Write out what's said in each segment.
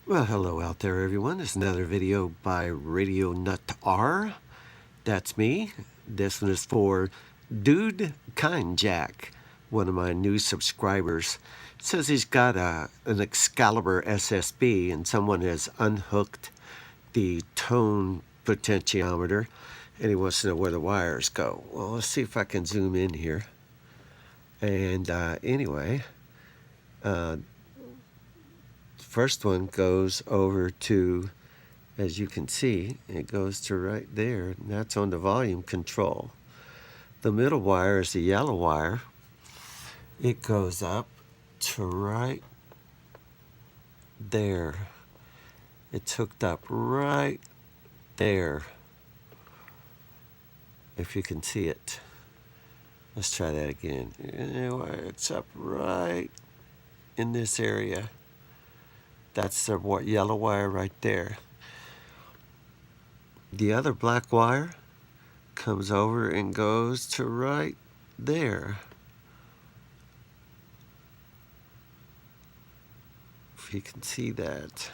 Well, hello out there, everyone. This is another video by Radio Nut R. That's me. This one is for dudekindjack, one of my new subscribers. It says he's got an Excalibur SSB and someone has unhooked the tone potentiometer and he wants to know where the wires go. Well, let's see if I can zoom in here. And anyway, first one goes over to, as you can see, it goes to right there, and that's on the volume control. The middle wire is the yellow wire. It goes up to right there. It's hooked up right there, if you can see it. Let's try that again. It's up right in this area. That's the yellow wire right there. The other black wire comes over and goes to right there. If you can see that.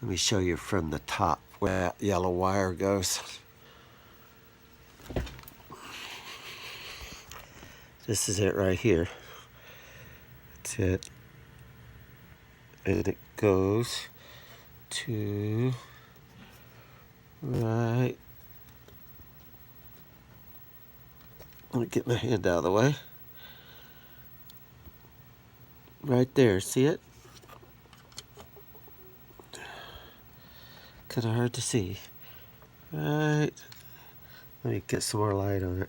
Let me show you from the top where that yellow wire goes. This is it right here. That's it. And it goes to right. Let me get my hand out of the way. Right there, see it? Kind of hard to see. Right. Let me get some more light on it.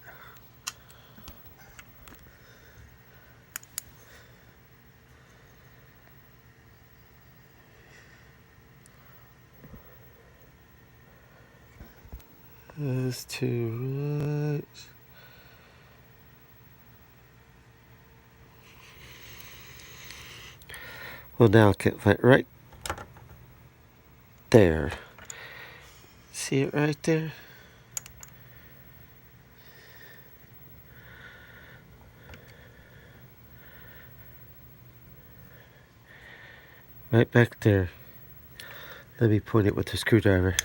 Those two right. Well, now I can find right there. See it right there? Right back there. Let me point it with the screwdriver.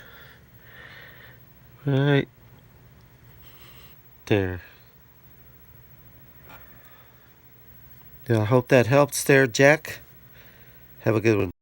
Right there. Yeah, I hope that helps there, Jack. Have a good one.